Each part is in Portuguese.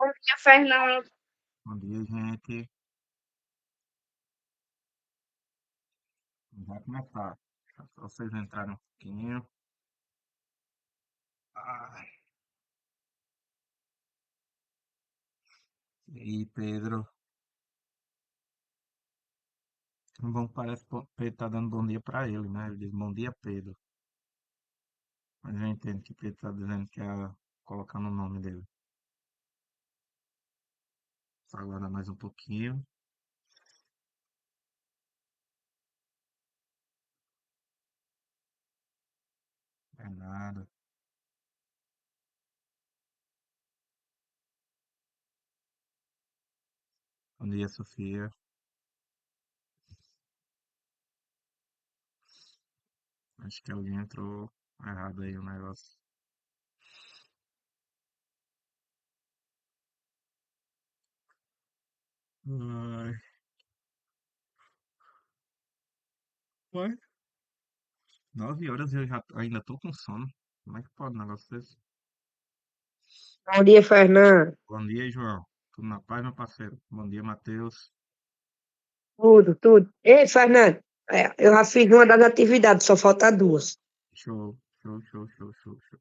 Bom dia, Fernando. Bom dia, gente. Vai começar. Só vocês entrarem um pouquinho. Ai, e aí, Pedro? Tão bom que parece que o Pedro tá dando bom dia pra ele, né? Ele diz bom dia, Pedro. Mas eu entendo que Pedro tá dizendo que é colocando o nome dele. Só aguardar mais um pouquinho. É nada. Bom dia, Sofia. Acho que alguém entrou errado aí o negócio. Ai, ué? 9 horas eu já ainda tô com sono. Como é que pode um negócio desse? Bom dia, Fernando. Bom dia, João. Tudo na paz, meu parceiro? Bom dia, Matheus. Tudo, tudo. Ei, Fernando, eu já fiz uma das atividades, só falta duas. Show, show, show, show, show, show.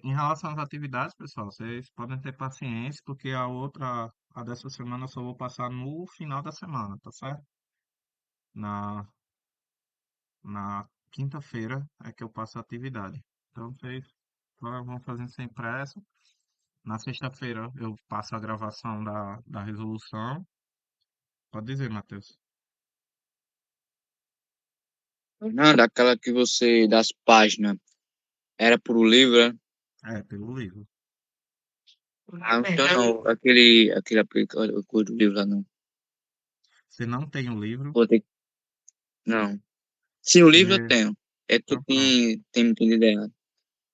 Em relação às atividades, pessoal, vocês podem ter paciência, porque a dessa semana eu só vou passar no final da semana, tá certo? Na, na quinta-feira é que eu passo a atividade. Então vocês vão fazendo sem pressa. Na sexta-feira eu passo a gravação da resolução. Pode dizer, Matheus. Fernando, aquela que você, das páginas, era pro livro, né? É, pelo livro. Ah, então não, aquele coisa do livro lá não. Se não tem o livro, Vou ter que, não. Sim, o livro eu você. tenho. É que Então pronto, tem me entendido errado.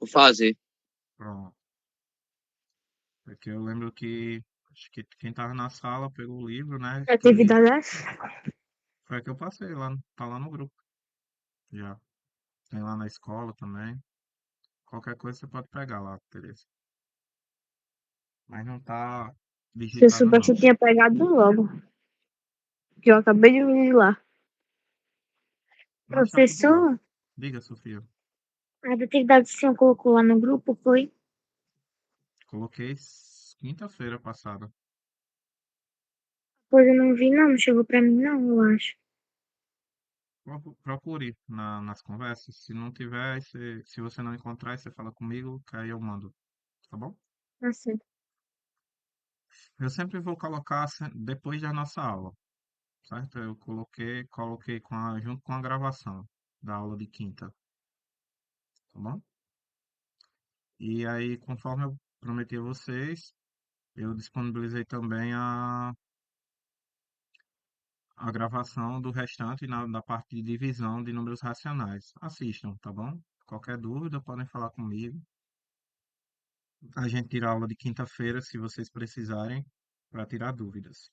Vou fazer. pronto. Porque eu lembro que acho que quem tava na sala pegou o livro, né? Que Que atividade é essa? foi a que eu passei lá, tá lá no grupo já. Tem lá na escola também. Qualquer coisa você pode pegar lá, Tereza. Mas não tá Se eu digitado soubesse, não. eu tinha pegado logo, que eu acabei de vir lá. Mas tá tudo lá. Professor, Diga, Sofia. a atividade que o senhor colocou lá no grupo foi? Coloquei quinta-feira passada. Pois eu não vi, não, não chegou pra mim, não, eu acho. Procure nas conversas. Se não tiver, se você não encontrar, aí você fala comigo, que aí eu mando. Tá bom? Tá certo. Eu sempre vou colocar depois da nossa aula. Certo? Eu coloquei junto com a gravação da aula de quinta, tá bom? E aí, conforme eu prometi a vocês, eu disponibilizei também a gravação do restante da parte de divisão de números racionais. Assistam, tá bom? Qualquer dúvida, podem falar comigo. A gente tira a aula de quinta-feira, se vocês precisarem, para tirar dúvidas.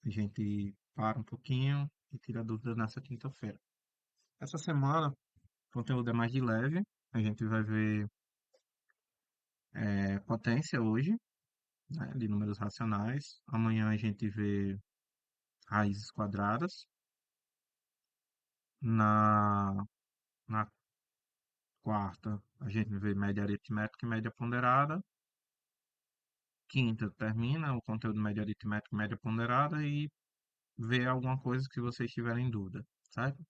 A gente para um pouquinho e tira dúvidas nessa quinta-feira. Essa semana, o conteúdo é mais de leve. A gente vai ver potência hoje, né, de números racionais. Amanhã a gente vê raízes quadradas. Na, na quarta, a gente vê média aritmética e média ponderada. Quinta, termina o conteúdo média aritmética e média ponderada e vê alguma coisa que vocês tiverem dúvida, certo?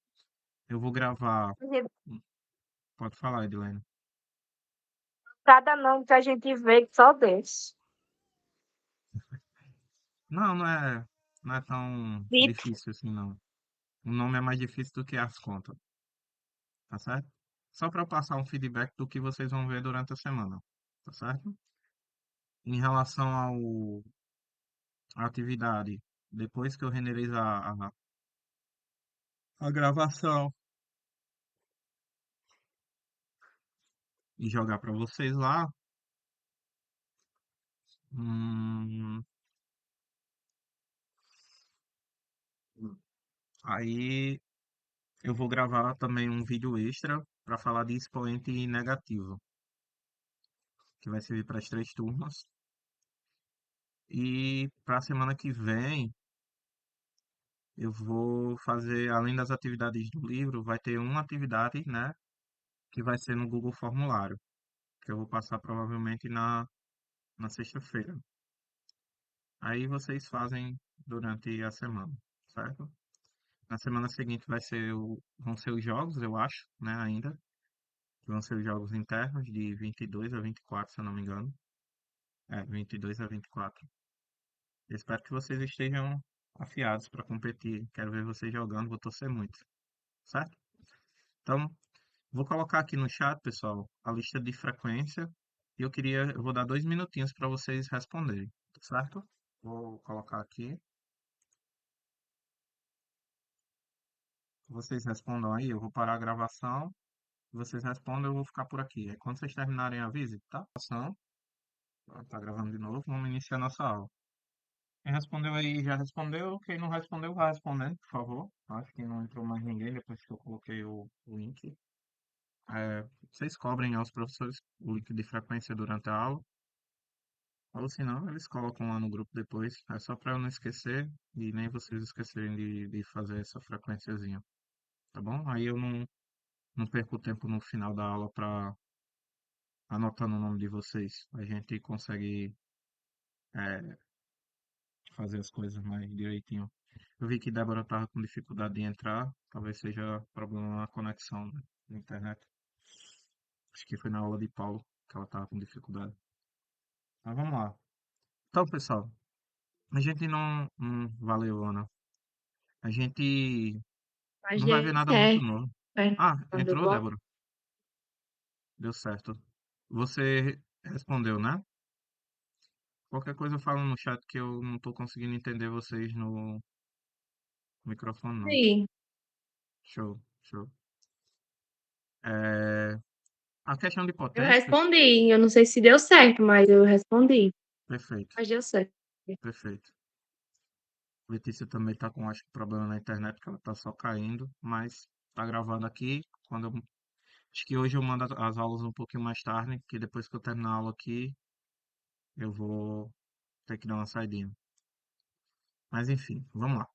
Eu vou gravar. Pode falar, Edilene. Cada nome que a gente vê só desse. Não, não é tão Vitor, difícil assim, não. O nome é mais difícil do que as contas, tá certo? Só para passar um feedback do que vocês vão ver durante a semana, tá certo? Em relação à atividade, depois que eu renderizar a gravação e jogar para vocês lá, hum, aí eu vou gravar também um vídeo extra para falar de expoente negativo, que vai servir para as três turmas. E para a semana que vem, eu vou fazer, além das atividades do livro, vai ter uma atividade, né, que vai ser no Google Formulário, que eu vou passar provavelmente na sexta-feira. Aí vocês fazem durante a semana, certo? Na semana seguinte vão ser os jogos, eu acho, né, ainda. Vão ser os jogos internos de 22 a 24, se eu não me engano. 22 a 24. Eu espero que vocês estejam afiados para competir. Quero ver vocês jogando, vou torcer muito, certo? Então, vou colocar aqui no chat, pessoal, a lista de frequência. E eu vou dar 2 minutinhos para vocês responderem, certo? Vou colocar aqui. Vocês respondam aí, eu vou parar a gravação. Vocês respondem, eu vou ficar por aqui. Aí quando vocês terminarem, avise, tá? Tá gravando de novo, vamos iniciar nossa aula. Quem respondeu aí já respondeu, quem não respondeu, vai respondendo, por favor. Acho que não entrou mais ninguém depois que eu coloquei o link. Vocês cobrem aos professores o link de frequência durante a aula, ou se não, eles colocam lá no grupo depois. É só para eu não esquecer e nem vocês esquecerem de fazer essa frequenciazinha, tá bom? Aí eu não perco tempo no final da aula para anotando o nome de vocês. A gente consegue é, fazer as coisas mais direitinho. Eu vi que Débora estava com dificuldade de entrar, talvez seja problema na conexão, né, na internet. Acho que foi na aula de Paulo que ela estava com dificuldade. Mas vamos lá. Então, pessoal, a gente não valeu, Ana. A gente Mas não vai ver deu nada muito certo, novo. Ah, Fernando. entrou, Débora. Deu certo. Você respondeu, né? Qualquer coisa eu falo no chat que eu não estou conseguindo entender vocês no microfone, não. Sim, Show, show. É, a questão de eu potência, respondi. Eu não sei se deu certo, mas eu respondi. perfeito, Mas deu certo. perfeito. Letícia também tá com, acho que, problema na internet, que ela tá só caindo, mas tá gravando aqui. Acho que hoje eu mando as aulas um pouquinho mais tarde, que depois que eu terminar a aula aqui, eu vou ter que dar uma saidinha. Mas enfim, vamos lá.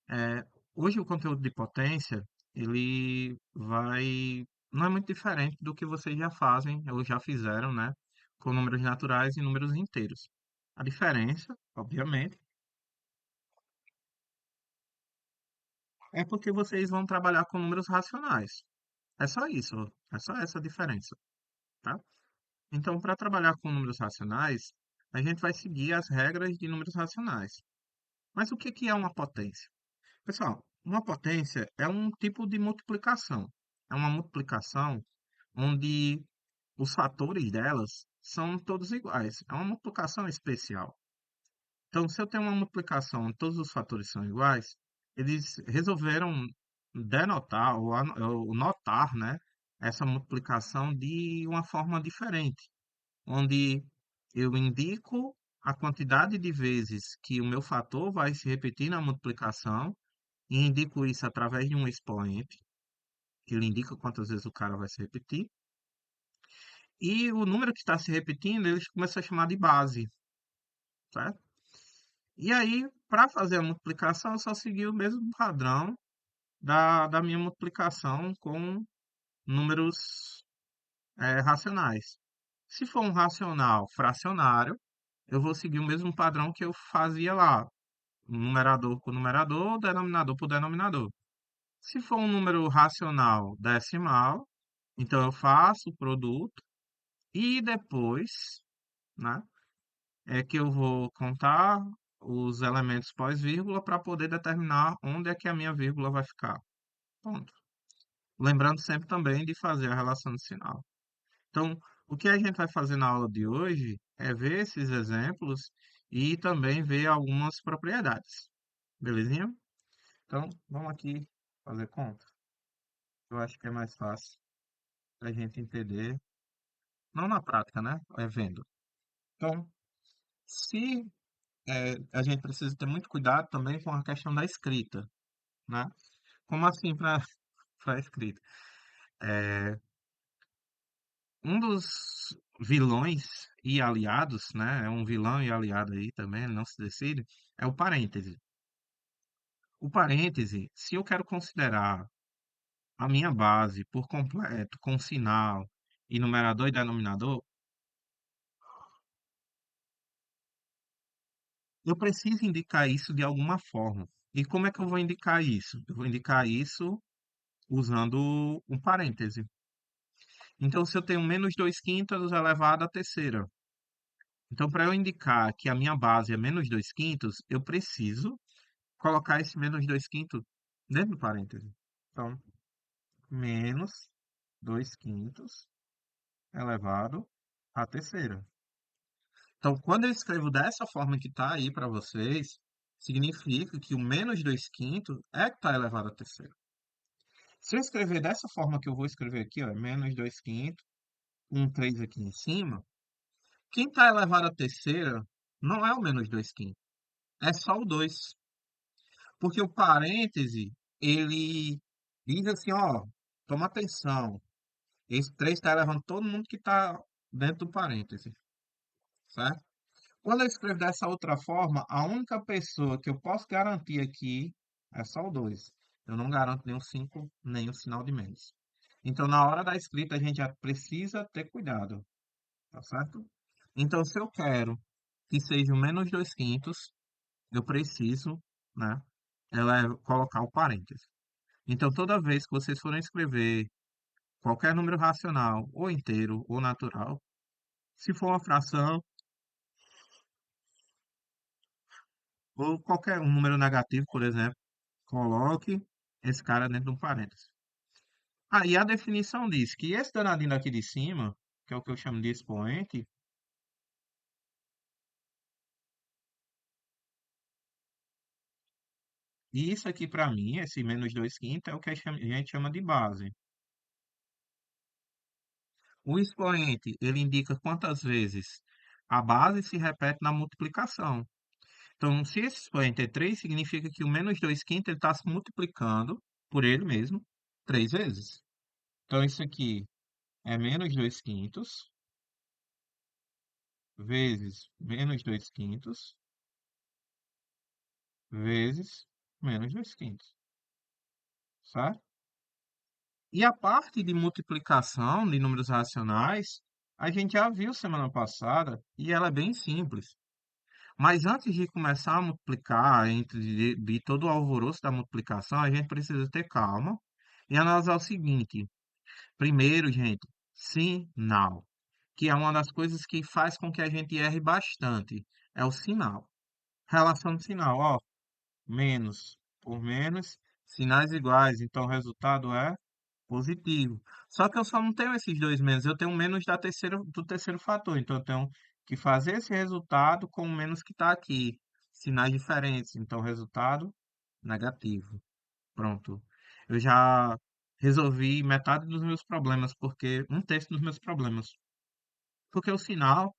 É, hoje o conteúdo de potência, ele não é muito diferente do que vocês já fazem, ou já fizeram, né? Com números naturais e números inteiros. A diferença, obviamente, é porque vocês vão trabalhar com números racionais. É só isso, é só essa a diferença, tá? Então, para trabalhar com números racionais, a gente vai seguir as regras de números racionais. Mas o que que é uma potência? Pessoal, uma potência é um tipo de multiplicação. É uma multiplicação onde os fatores delas são todos iguais. É uma multiplicação especial. Então, se eu tenho uma multiplicação onde todos os fatores são iguais, eles resolveram denotar ou notar, né, essa multiplicação de uma forma diferente, onde eu indico a quantidade de vezes que o meu fator vai se repetir na multiplicação e indico isso através de um expoente, que ele indica quantas vezes o cara vai se repetir. E o número que está se repetindo, eles começam a chamar de base, certo? E aí, para fazer a multiplicação, eu só segui o mesmo padrão da minha multiplicação com números racionais. Se for um racional fracionário, eu vou seguir o mesmo padrão que eu fazia lá, numerador por numerador, denominador por denominador. Se for um número racional decimal, então eu faço o produto e depois, né, é que eu vou contar os elementos pós-vírgula para poder determinar onde é que a minha vírgula vai ficar. Ponto. Lembrando sempre também de fazer a relação de sinal. Então, o que a gente vai fazer na aula de hoje é ver esses exemplos e também ver algumas propriedades. Belezinha? Então, vamos aqui fazer conta. Eu acho que é mais fácil para a gente entender. Não na prática, né? É vendo. Então, se a gente precisa ter muito cuidado também com a questão da escrita, né? Como assim para a escrita? Um dos vilões e aliados, né? É um vilão e aliado aí também, ele não se decide, é o parêntese. O parêntese, se eu quero considerar a minha base por completo, com sinal e numerador e denominador, eu preciso indicar isso de alguma forma. E como é que eu vou indicar isso? Eu vou indicar isso usando um parêntese. Então, se eu tenho menos 2 quintos elevado à terceira. Então, para eu indicar que a minha base é menos 2 quintos, eu preciso colocar esse menos 2 quintos dentro do parêntese. Então, menos 2 quintos elevado à terceira. Então, quando eu escrevo dessa forma que está aí para vocês, significa que o menos 2 quintos é que está elevado à terceira. Se eu escrever dessa forma que eu vou escrever aqui, ó, menos 2 quintos, um 3 aqui em cima, quem está elevado à terceira não é o menos 2 quintos, é só o 2. Porque o parêntese, ele diz assim, ó, toma atenção, esse 3 está elevando todo mundo que está dentro do parêntese, certo? Quando eu escrevo dessa outra forma, a única pessoa que eu posso garantir aqui é só o 2. Eu não garanto nem o 5, nem o sinal de menos. Então, na hora da escrita, a gente já precisa ter cuidado, tá certo? Então, se eu quero que seja o menos 2 quintos, eu preciso, né, colocar o parêntese. Então, toda vez que vocês forem escrever qualquer número racional, ou inteiro, ou natural, se for uma fração, ou qualquer um número negativo, por exemplo, coloque esse cara dentro de um parêntese. Aí a definição diz que esse danadinho aqui de cima, que é o que eu chamo de expoente, e isso aqui para mim, esse menos 2 quintos, é o que a gente chama de base. O expoente, ele indica quantas vezes a base se repete na multiplicação. Então, se esse expoente é 3, significa que o menos 2 quintos está se multiplicando por ele mesmo 3 vezes. Então, isso aqui é menos 2 quintos vezes menos 2 quintos vezes menos 2 quintos, certo? E a parte de multiplicação de números racionais, a gente já viu semana passada e ela é bem simples. Mas antes de começar a multiplicar, entre de todo o alvoroço da multiplicação, a gente precisa ter calma e analisar o seguinte. Primeiro, gente, sinal, que é uma das coisas que faz com que a gente erre bastante, é o sinal. Relação de sinal, ó, menos por menos, sinais iguais, então o resultado é positivo. Só que eu só não tenho esses dois menos, eu tenho menos do terceiro fator, então eu tenho que fazer esse resultado com o menos que está aqui. Sinais diferentes, então resultado negativo. Pronto. Eu já resolvi metade dos meus problemas, porque um terço dos meus problemas. Porque o sinal,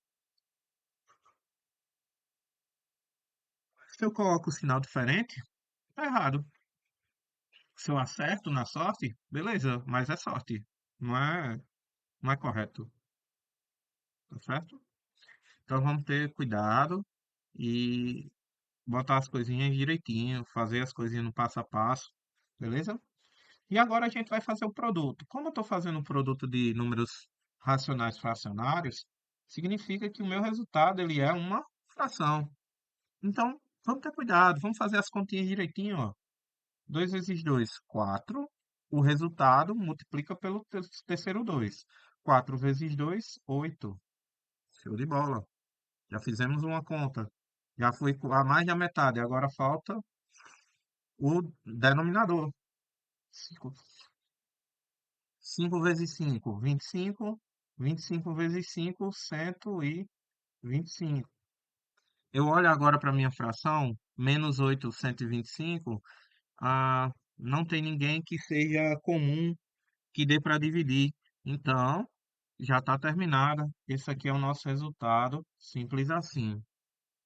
se eu coloco o sinal diferente, tá errado. Se eu acerto na sorte, beleza, mas é sorte. Não é correto, tá certo? Então vamos ter cuidado e botar as coisinhas direitinho, fazer as coisinhas no passo a passo, beleza? E agora a gente vai fazer o produto. Como eu estou fazendo um produto de números racionais fracionários, significa que o meu resultado ele é uma fração. Então, vamos ter cuidado, vamos fazer as continhas direitinho, ó. 2 vezes 2, 4. O resultado multiplica pelo terceiro 2. 4 vezes 2, 8. Show de bola. Já fizemos uma conta. Já foi a mais da metade. Agora falta o denominador. 5 vezes 5, 25. 25 vezes 5, 125. Eu olho agora para a minha fração, menos 8, 125. Não tem ninguém que seja comum que dê para dividir. Então, já está terminada. Esse aqui é o nosso resultado, simples assim.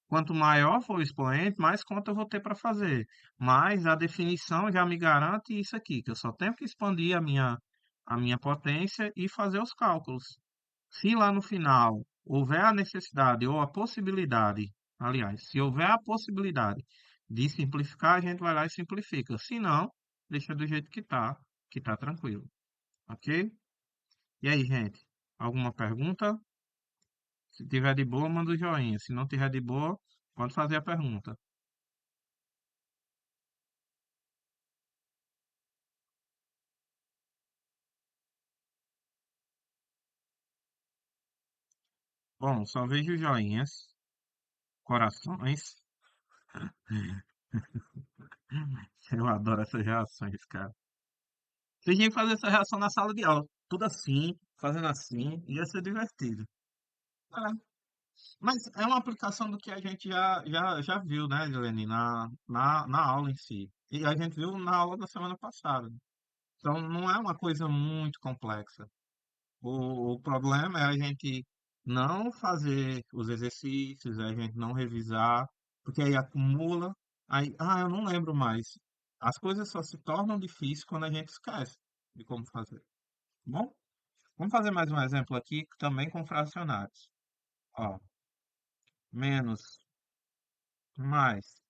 Quanto maior for o expoente, mais conta eu vou ter para fazer. Mas a definição já me garante isso aqui, que eu só tenho que expandir a minha potência e fazer os cálculos. Se lá no final houver a necessidade ou a possibilidade, aliás, se houver a possibilidade de simplificar, a gente vai lá e simplifica. Se não, deixa do jeito que tá tranquilo, ok? E aí, gente, alguma pergunta? Se tiver de boa, manda o joinha. Se não tiver de boa, pode fazer a pergunta. Bom, só vejo joinhas, corações. Eu adoro essas reações, cara. Vocês tinham que fazer essa reação na sala de aula. Tudo assim, fazendo assim, ia ser divertido. É, mas é uma aplicação do que a gente já viu, né, Helene, na aula em si. E a gente viu na aula da semana passada. Então, não é uma coisa muito complexa. O problema é a gente não fazer os exercícios, a gente não revisar, porque aí acumula, aí, eu não lembro mais. As coisas só se tornam difíceis quando a gente esquece de como fazer. Tá bom? Vamos fazer mais um exemplo aqui, também com fracionários. Ó, menos mais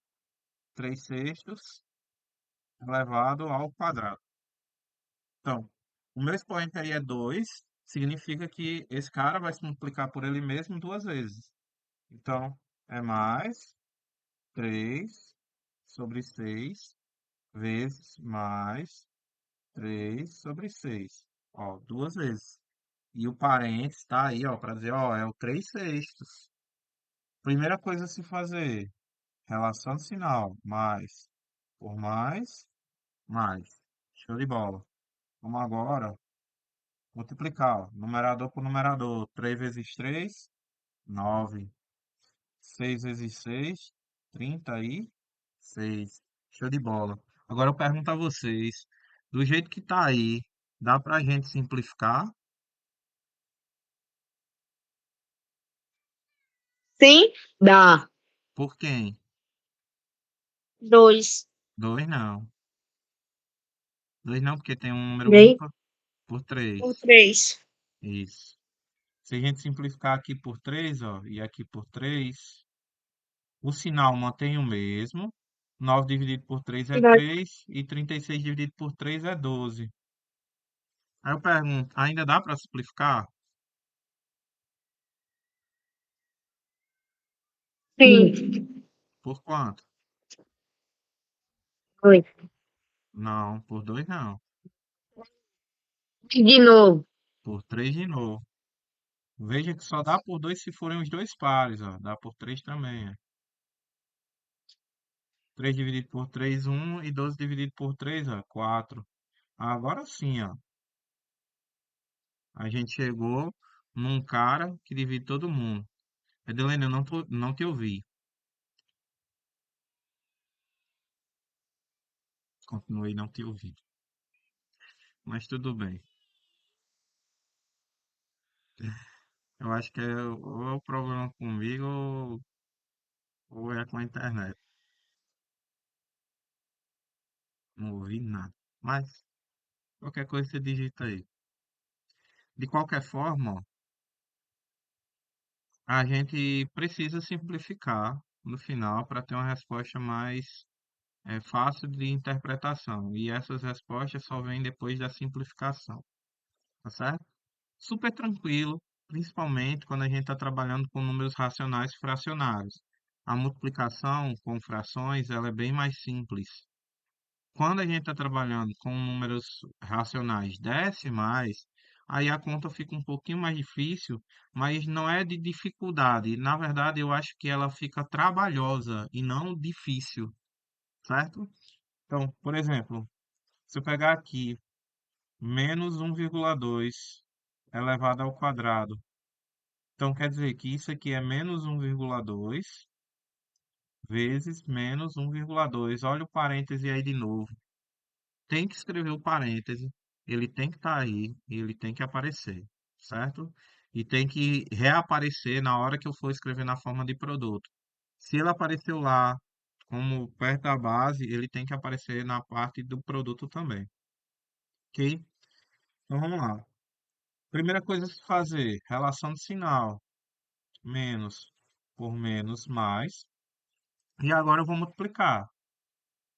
3/6 elevado ao quadrado. Então, o meu expoente aí é 2, significa que esse cara vai se multiplicar por ele mesmo duas vezes. Então, é mais 3/6 vezes mais 3/6. Ó, duas vezes. E o parênteses está aí, ó, para dizer, ó, é o 3/6. Primeira coisa a se fazer, relação de sinal, mais por mais, mais. Show de bola. Vamos agora multiplicar, ó, numerador por numerador. 3 vezes 3, 9. 6 vezes 6, 36. Show de bola. Agora eu pergunto a vocês, do jeito que tá aí, dá pra gente simplificar? Sim, dá. Por quem? 2. 2 não. 2 não, porque tem um número 3 ímpar por por 3. 3. Isso. Se a gente simplificar aqui por 3, ó, e aqui por 3, o sinal mantém o mesmo. 9 dividido por 3 é 3 e 36 dividido por 3 é 12. Aí eu pergunto, ainda dá para simplificar? Sim. Por quanto? 2. Não, por 2 não. De novo. Por 3 de novo. Veja que só dá por 2 se forem os dois pares, ó. Dá por 3 também, ó. 3 dividido por 3, 1. E 12 dividido por 3, ó, 4. Agora sim, ó. A gente chegou num cara que divide todo mundo. Edelene, eu não te ouvi. Continuei não te ouvindo. Mas tudo bem. Eu acho que ou é o problema comigo ou é com a internet. Não ouvi nada. Mas qualquer coisa você digita aí. De qualquer forma, ó, a gente precisa simplificar no final para ter uma resposta mais fácil de interpretação. E essas respostas só vêm depois da simplificação, tá certo? Super tranquilo, principalmente quando a gente está trabalhando com números racionais e fracionários. A multiplicação com frações, ela é bem mais simples. Quando a gente está trabalhando com números racionais decimais, aí a conta fica um pouquinho mais difícil, mas não é de dificuldade. Na verdade, eu acho que ela fica trabalhosa e não difícil, certo? Então, por exemplo, se eu pegar aqui menos 1,2 elevado ao quadrado, então quer dizer que isso aqui é menos 1,2 vezes menos 1,2. Olha o parêntese aí de novo. Tem que escrever o parêntese, ele tem que estar aí e ele tem que aparecer, certo? E tem que reaparecer na hora que eu for escrever na forma de produto. Se ele apareceu lá como perto da base, ele tem que aparecer na parte do produto também, ok? Então vamos lá. Primeira coisa a se fazer, relação de sinal. menos por menos mais. E agora eu vou multiplicar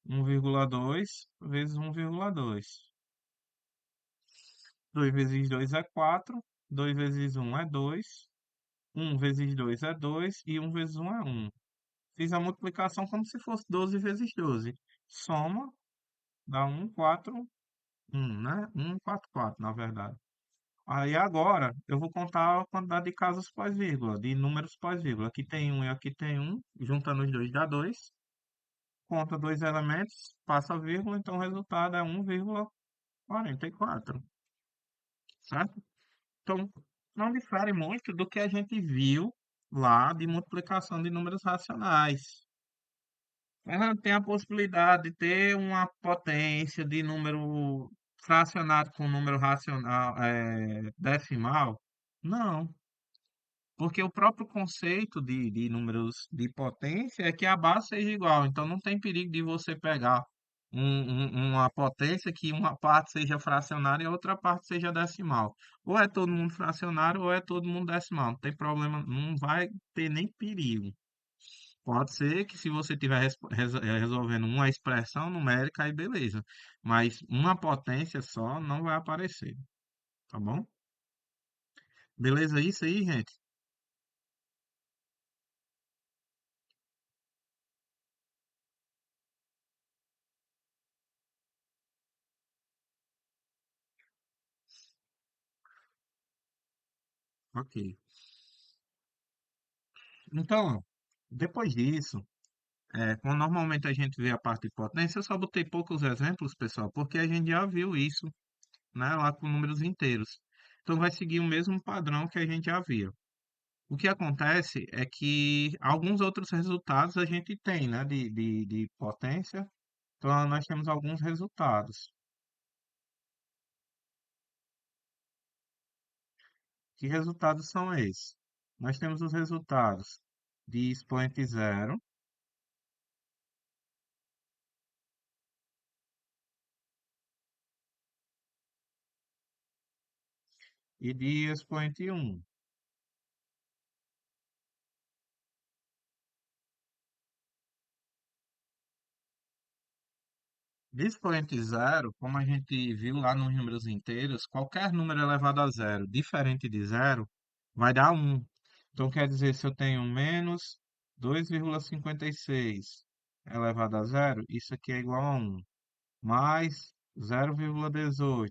1,2 vezes 1,2. 2 vezes 2 é 4, 2 vezes 1 é 2, 1 vezes 2 é 2 e 1 vezes 1 é 1. Fiz a multiplicação como se fosse 12 vezes 12. Soma, dá 1, 4, 1, né? 1, 4, 4, na verdade. Aí agora eu vou contar a quantidade de casas pós-vírgula, de números pós-vírgula. Aqui tem 1 e aqui tem 1. Juntando os dois dá 2. Conta dois elementos, passa a vírgula, então o resultado é 1,44, certo? Então, não difere muito do que a gente viu lá de multiplicação de números racionais. Ela tem a possibilidade de ter uma potência de número fracionado com número racional, decimal? Não, porque o próprio conceito de números de potência é que a base seja igual. Então, não tem perigo de você pegar uma potência que uma parte seja fracionária e a outra parte seja decimal. Ou é todo mundo fracionário ou é todo mundo decimal. Não tem problema, não vai ter nem perigo. Pode ser que se você estiver resolvendo uma expressão numérica, aí beleza. Mas uma potência só não vai aparecer, tá bom? Beleza isso aí, gente? Ok. Então, depois disso, quando normalmente a gente vê a parte de potência, eu só botei poucos exemplos, pessoal, porque a gente já viu isso, né, lá com números inteiros. Então, vai seguir o mesmo padrão que a gente já viu. O que acontece é que alguns outros resultados a gente tem, né, de potência. Então, nós temos alguns resultados. Que resultados são esses? Nós temos os resultados de expoente zero e de expoente um. De expoente zero, como a gente viu lá nos números inteiros, qualquer número elevado a zero diferente de zero vai dar 1. Então, quer dizer, se eu tenho menos 2,56 elevado a zero, isso aqui é igual a 1. Mais 0,18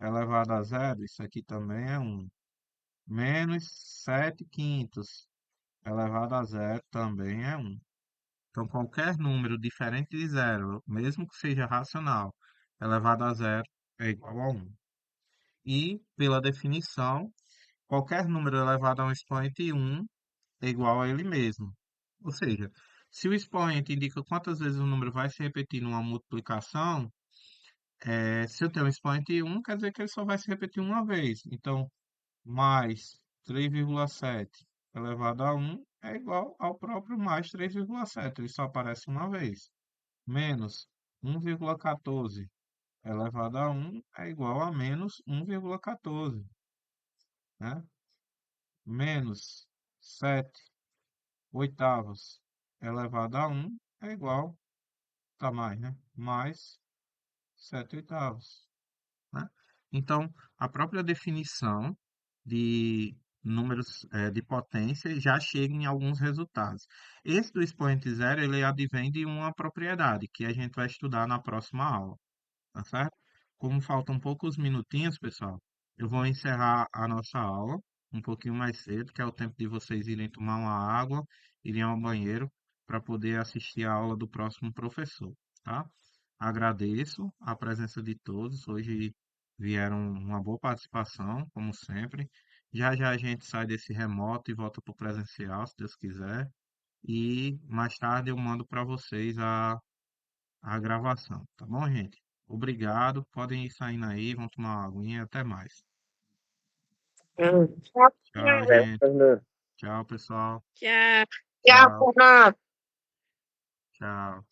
elevado a zero, isso aqui também é 1. Menos 7 quintos elevado a zero também é 1. Então, qualquer número diferente de zero, mesmo que seja racional, elevado a zero é igual a 1. E, pela definição, qualquer número elevado a um expoente 1 é igual a ele mesmo. Ou seja, se o expoente indica quantas vezes o número vai se repetir numa multiplicação, se eu tenho um expoente 1, quer dizer que ele só vai se repetir uma vez. Então, mais 3,7 elevado a 1 é igual ao próprio mais 3,7. Ele só aparece uma vez. Menos 1,14 elevado a 1 é igual a menos 1,14, né? Menos 7 oitavos elevado a 1 é igual, tá mais, né? Mais 7 oitavos, né? Então, a própria definição de números de potência já chega em alguns resultados. Esse do expoente zero, ele advém de uma propriedade que a gente vai estudar na próxima aula, tá certo? Como faltam poucos minutinhos, pessoal, eu vou encerrar a nossa aula um pouquinho mais cedo, que é o tempo de vocês irem tomar uma água, irem ao banheiro, para poder assistir a aula do próximo professor, tá? Agradeço a presença de todos. Hoje vieram uma boa participação, como sempre. Já já a gente sai desse remoto e volta para o presencial, se Deus quiser. E mais tarde eu mando para vocês a gravação, tá bom, gente? Obrigado. Podem ir saindo aí, vão tomar uma aguinha. Até mais. Tchau, Tchau, gente. Fernando. Tchau, pessoal. Tchau. Tchau, Tchau, Fernando. tchau.